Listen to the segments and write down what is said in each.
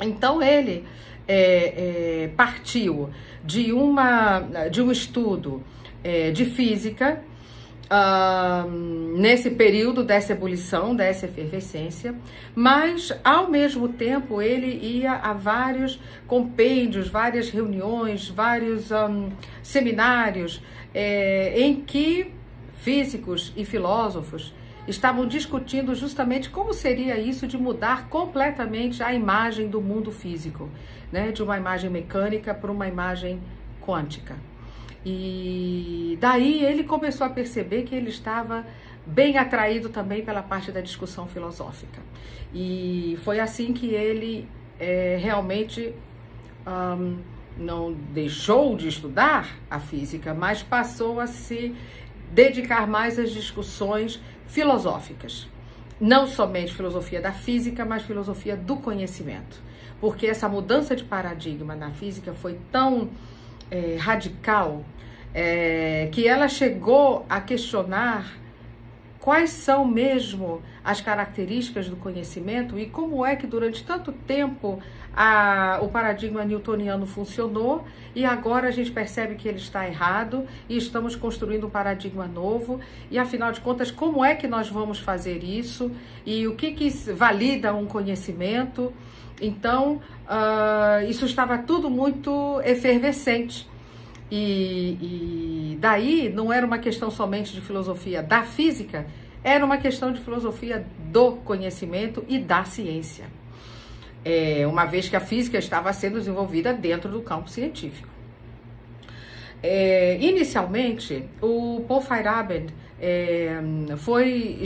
Então ele partiu de um estudo de física, nesse período dessa ebulição, dessa efervescência, mas ao mesmo tempo ele ia a vários compêndios, várias reuniões, vários seminários em que físicos e filósofos estavam discutindo justamente como seria isso de mudar completamente a imagem do mundo físico, né? De uma imagem mecânica para uma imagem quântica. E daí ele começou a perceber que ele estava bem atraído também pela parte da discussão filosófica. E foi assim que ele realmente não deixou de estudar a física, mas passou a se dedicar mais às discussões filosóficas. Não somente filosofia da física, mas filosofia do conhecimento. Porque essa mudança de paradigma na física foi tão radical que ela chegou a questionar quais são mesmo as características do conhecimento e como é que durante tanto tempo o paradigma newtoniano funcionou e agora a gente percebe que ele está errado e estamos construindo um paradigma novo e afinal de contas como é que nós vamos fazer isso e o que valida um conhecimento. Então isso estava tudo muito efervescente. E daí não era uma questão somente de filosofia da física, era uma questão de filosofia do conhecimento e da ciência. Uma vez que a física estava sendo desenvolvida dentro do campo científico. Inicialmente, o Paul Feyerabend foi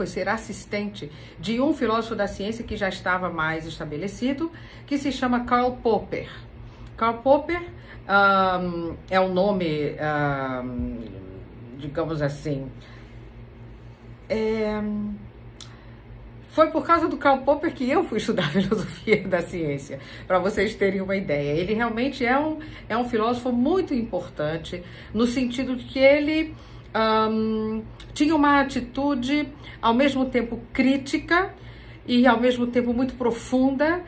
ser assistente de um filósofo da ciência que já estava mais estabelecido, que se chama Karl Popper. Karl Popper é um nome, digamos assim, foi por causa do Karl Popper que eu fui estudar filosofia da ciência, para vocês terem uma ideia. Ele realmente é um filósofo muito importante, no sentido de que ele tinha uma atitude ao mesmo tempo crítica e ao mesmo tempo muito profunda.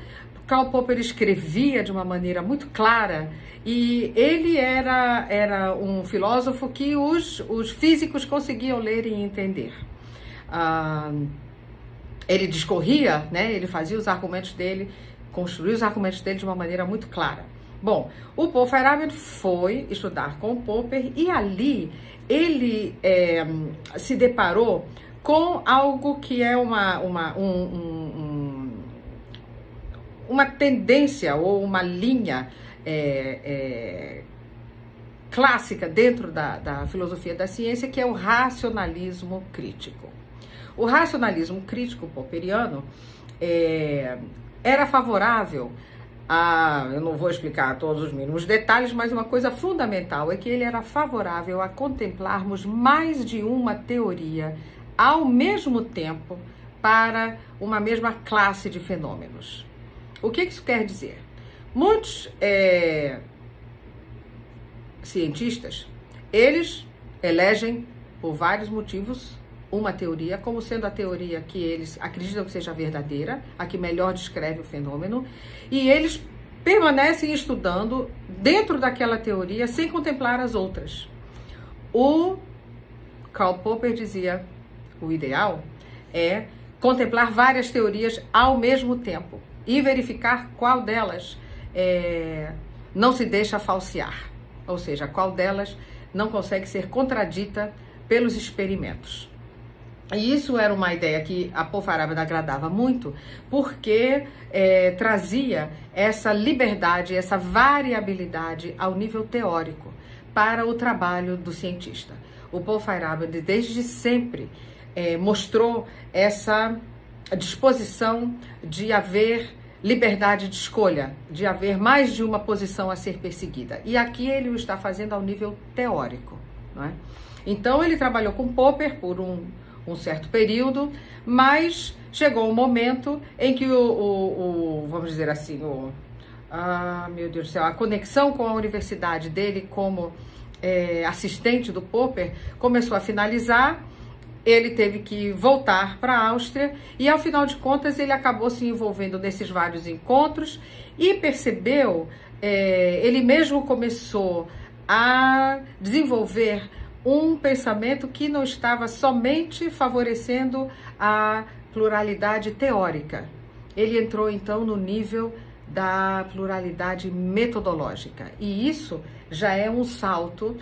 Karl Popper escrevia de uma maneira muito clara e ele era um filósofo que os físicos conseguiam ler e entender. Ele discorria, né? Ele fazia os argumentos dele, construía os argumentos dele de uma maneira muito clara. Bom, o Paul Feyerabend foi estudar com o Popper e ali ele se deparou com algo que é uma tendência ou uma linha clássica dentro da filosofia da ciência, que é o racionalismo crítico. O racionalismo crítico popperiano era favorável eu não vou explicar todos os mínimos detalhes, mas uma coisa fundamental é que ele era favorável a contemplarmos mais de uma teoria ao mesmo tempo para uma mesma classe de fenômenos. O que isso quer dizer? Muitos cientistas, eles elegem por vários motivos uma teoria como sendo a teoria que eles acreditam que seja verdadeira, a que melhor descreve o fenômeno, e eles permanecem estudando dentro daquela teoria sem contemplar as outras. O Karl Popper dizia, o ideal é contemplar várias teorias ao mesmo tempo e verificar qual delas não se deixa falsear, ou seja, qual delas não consegue ser contradita pelos experimentos. E isso era uma ideia que a Paul Feyerabend agradava muito, porque trazia essa liberdade, essa variabilidade ao nível teórico para o trabalho do cientista. O Paul Feyerabend, desde sempre, mostrou essa disposição de haver liberdade de escolha, de haver mais de uma posição a ser perseguida. E aqui ele o está fazendo ao nível teórico, não é? Então ele trabalhou com Popper por um certo período, mas chegou um momento em que vamos dizer assim, meu Deus do céu, a conexão com a universidade dele como assistente do Popper começou a finalizar ele teve que voltar para a Áustria e, ao final de contas, ele acabou se envolvendo nesses vários encontros e percebeu, ele mesmo começou a desenvolver um pensamento que não estava somente favorecendo a pluralidade teórica. Ele entrou, então, no nível da pluralidade metodológica. E isso já é um salto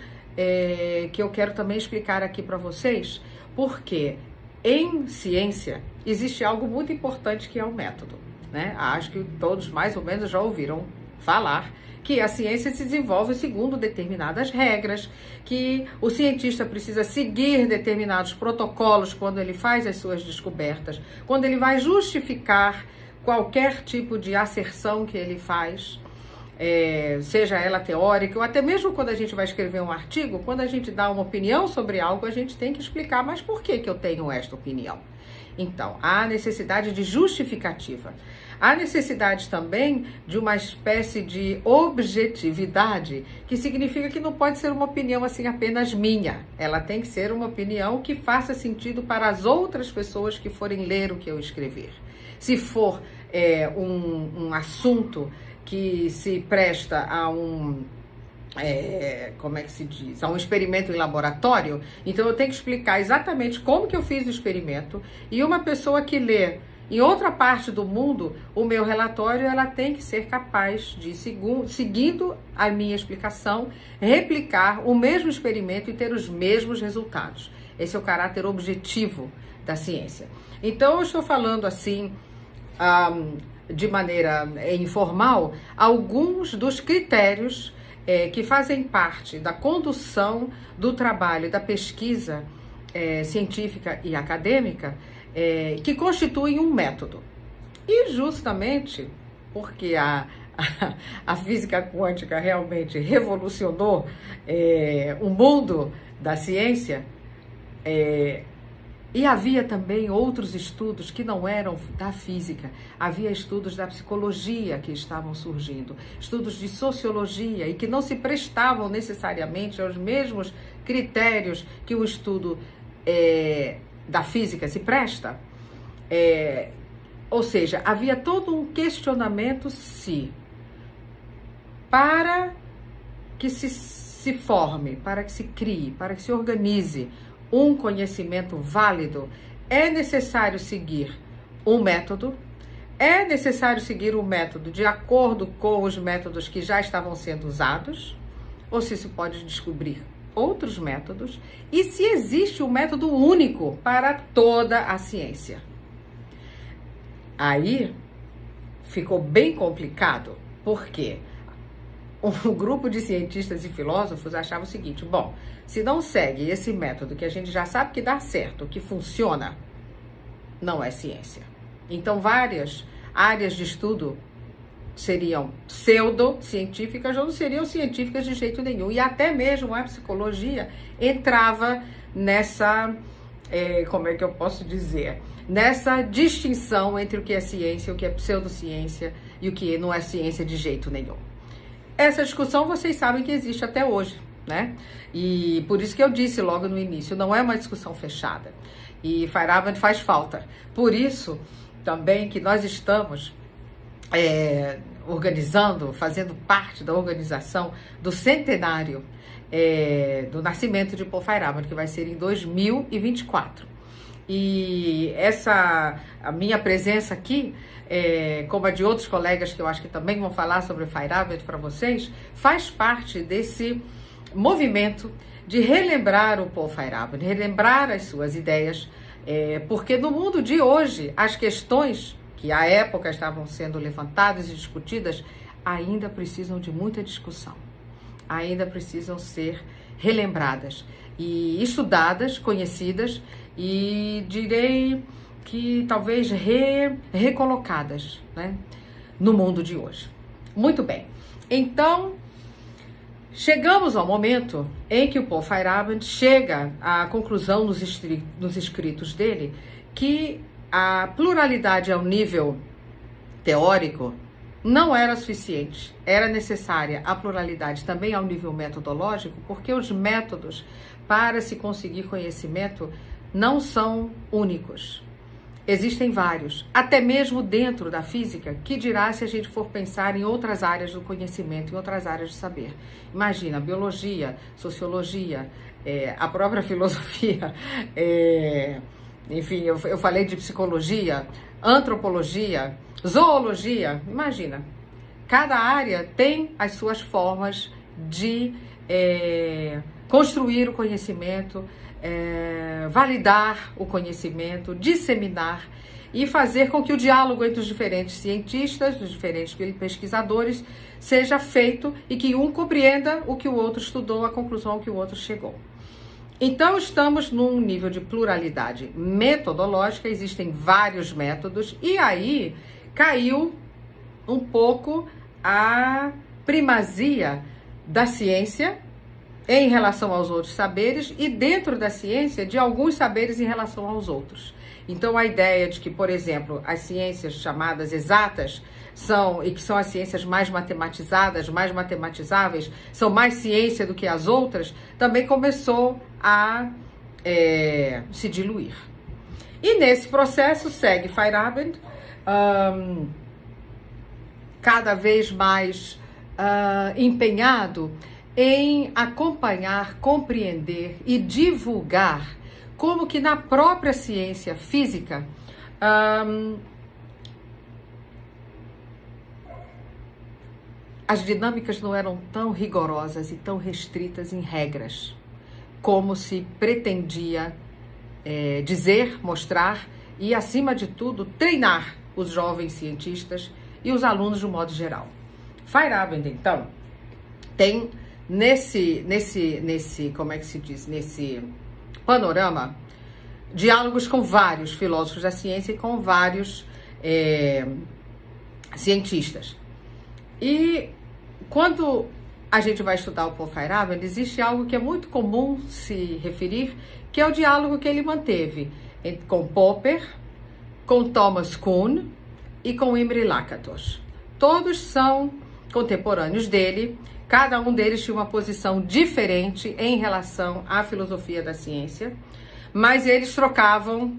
que eu quero também explicar aqui para vocês, porque em ciência existe algo muito importante que é o método, né? Acho que todos mais ou menos já ouviram falar que a ciência se desenvolve segundo determinadas regras, que o cientista precisa seguir determinados protocolos quando ele faz as suas descobertas, quando ele vai justificar qualquer tipo de asserção que ele faz, seja ela teórica, ou até mesmo quando a gente vai escrever um artigo, quando a gente dá uma opinião sobre algo, a gente tem que explicar, mas por que eu tenho esta opinião? Então, há necessidade de justificativa. Há necessidade também de uma espécie de objetividade, que significa que não pode ser uma opinião assim apenas minha. Ela tem que ser uma opinião que faça sentido para as outras pessoas que forem ler o que eu escrever. Se for um assunto que se presta a como é que se diz? A um experimento em laboratório, então eu tenho que explicar exatamente como que eu fiz o experimento, e uma pessoa que lê em outra parte do mundo o meu relatório, ela tem que ser capaz de, seguindo a minha explicação, replicar o mesmo experimento e ter os mesmos resultados. Esse é o caráter objetivo da ciência. Então eu estou falando assim, de maneira informal, alguns dos critérios que fazem parte da condução do trabalho, da pesquisa científica e acadêmica, que constituem um método. E justamente porque a física quântica realmente revolucionou o mundo da ciência, e havia também outros estudos que não eram da física. Havia estudos da psicologia que estavam surgindo, estudos de sociologia, e que não se prestavam necessariamente aos mesmos critérios que o estudo da física se presta. Ou seja, havia todo um questionamento se, para que se forme, para que se crie, para que se organize um conhecimento válido, é necessário seguir um método, é necessário seguir um método de acordo com os métodos que já estavam sendo usados, ou se pode descobrir outros métodos, e se existe um método único para toda a ciência. Aí ficou bem complicado, porque um grupo de cientistas e filósofos achava o seguinte: bom, se não segue esse método que a gente já sabe que dá certo, que funciona, não é ciência. Então, várias áreas de estudo seriam pseudocientíficas ou não seriam científicas de jeito nenhum. E até mesmo a psicologia entrava nessa, como é que eu posso dizer, nessa distinção entre o que é ciência, o que é pseudociência e o que não é ciência de jeito nenhum. Essa discussão vocês sabem que existe até hoje, né? E por isso que eu disse logo no início, não é uma discussão fechada. E Feyerabend faz falta. Por isso também que nós estamos organizando, fazendo parte da organização do centenário do nascimento de Paul Feyerabend, que vai ser em 2024. E a minha presença aqui, como a de outros colegas que eu acho que também vão falar sobre Feyerabend para vocês, faz parte desse movimento de relembrar o Paul Feyerabend, relembrar as suas ideias, porque no mundo de hoje, as questões que à época estavam sendo levantadas e discutidas ainda precisam de muita discussão, ainda precisam ser relembradas e estudadas, conhecidas e direi que talvez recolocadas, né, no mundo de hoje. Muito bem, então chegamos ao momento em que o Paul Feyerabend chega à conclusão nos escritos dele que a pluralidade ao nível teórico não era suficiente, era necessária a pluralidade também ao nível metodológico, porque os métodos para se conseguir conhecimento não são únicos. Existem vários, até mesmo dentro da física, que dirá se a gente for pensar em outras áreas do conhecimento, em outras áreas do saber. Imagina, biologia, sociologia, a própria filosofia, enfim, eu falei de psicologia, antropologia, zoologia, imagina. Cada área tem as suas formas de construir o conhecimento, validar o conhecimento, disseminar e fazer com que o diálogo entre os diferentes cientistas, os diferentes pesquisadores, seja feito e que um compreenda o que o outro estudou, a conclusão que o outro chegou. Então, estamos num nível de pluralidade metodológica, existem vários métodos, e aí caiu um pouco a primazia da ciência em relação aos outros saberes e dentro da ciência de alguns saberes em relação aos outros. Então a ideia de que, por exemplo, as ciências chamadas exatas são as ciências mais matematizadas, mais matematizáveis, são mais ciência do que as outras, também começou a se diluir. E nesse processo segue Feyerabend, cada vez mais empenhado em acompanhar, compreender e divulgar como que na própria ciência física as dinâmicas não eram tão rigorosas e tão restritas em regras como se pretendia dizer, mostrar e, acima de tudo, treinar os jovens cientistas e os alunos de um modo geral. Feyerabend, então, tem nesse como é que se diz, nesse panorama, diálogos com vários filósofos da ciência e com vários cientistas. E quando a gente vai estudar o Paul Feyerabend, existe algo que é muito comum se referir, que é o diálogo que ele manteve com Popper, com Thomas Kuhn e com Imre Lakatos. Todos são contemporâneos dele, cada um deles tinha uma posição diferente em relação à filosofia da ciência, mas eles trocavam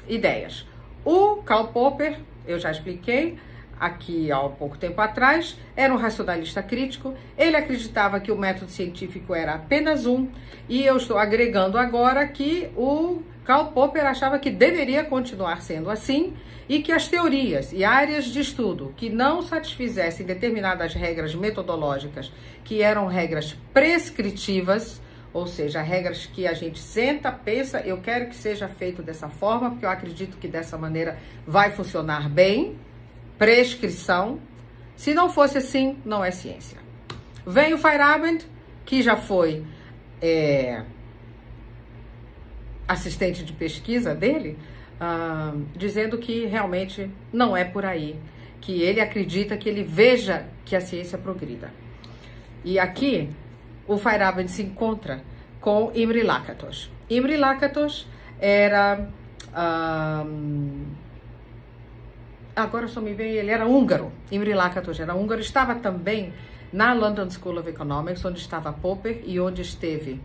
ideias. O Karl Popper, eu já expliquei aqui há pouco tempo atrás, era um racionalista crítico, ele acreditava que o método científico era apenas um, e eu estou agregando agora que o Karl Popper achava que deveria continuar sendo assim, e que as teorias e áreas de estudo que não satisfizessem determinadas regras metodológicas, que eram regras prescritivas, ou seja, regras que a gente senta, pensa, eu quero que seja feito dessa forma, porque eu acredito que dessa maneira vai funcionar bem, prescrição. Se não fosse assim, não é ciência. Vem o Feyerabend, que já foi assistente de pesquisa dele, dizendo que realmente não é por aí, que ele acredita, que ele veja que a ciência progrida. E aqui o Feyerabend se encontra com Imre Lakatos. Imre Lakatos era agora só me vem, ele era húngaro. Imre Lakatos era húngaro, estava também na London School of Economics, onde estava Popper e onde esteve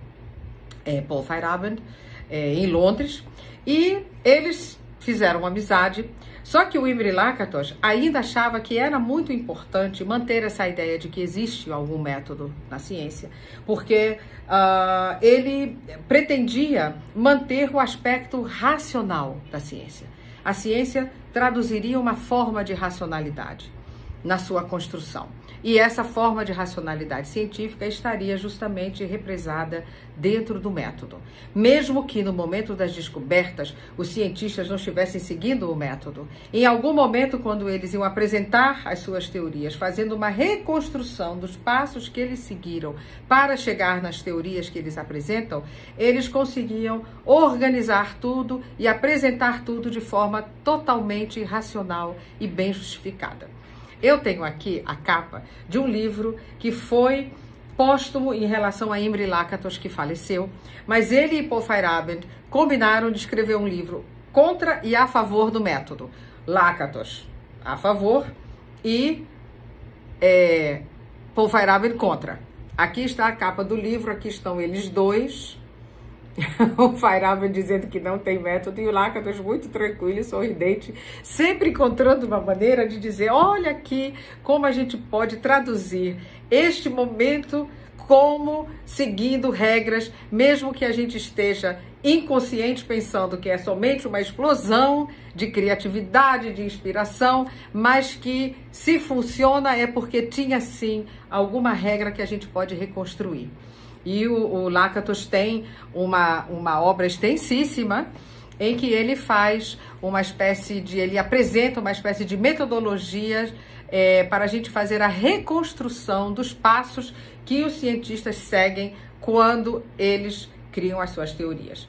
Paul Feyerabend, em Londres, e eles fizeram uma amizade. Só que o Imre Lakatos ainda achava que era muito importante manter essa ideia de que existe algum método na ciência, porque ele pretendia manter o aspecto racional da ciência. A ciência traduziria uma forma de racionalidade na sua construção. E essa forma de racionalidade científica estaria justamente represada dentro do método. Mesmo que no momento das descobertas os cientistas não estivessem seguindo o método, em algum momento, quando eles iam apresentar as suas teorias, fazendo uma reconstrução dos passos que eles seguiram para chegar nas teorias que eles apresentam, eles conseguiam organizar tudo e apresentar tudo de forma totalmente racional e bem justificada. Eu tenho aqui a capa de um livro que foi póstumo em relação a Imre Lakatos, que faleceu, mas ele e Paul Feyerabend combinaram de escrever um livro contra e a favor do método. Lakatos a favor e Paul Feyerabend contra. Aqui está a capa do livro, aqui estão eles dois, o Feyerabend dizendo que não tem método, e o Lakatos muito tranquilo e sorridente, sempre encontrando uma maneira de dizer, olha aqui como a gente pode traduzir este momento como seguindo regras, mesmo que a gente esteja inconsciente pensando que é somente uma explosão de criatividade, de inspiração, mas que se funciona é porque tinha sim alguma regra que a gente pode reconstruir. E o Lakatos tem uma obra extensíssima em que ele faz ele apresenta uma espécie de metodologia para a gente fazer a reconstrução dos passos que os cientistas seguem quando eles criam as suas teorias.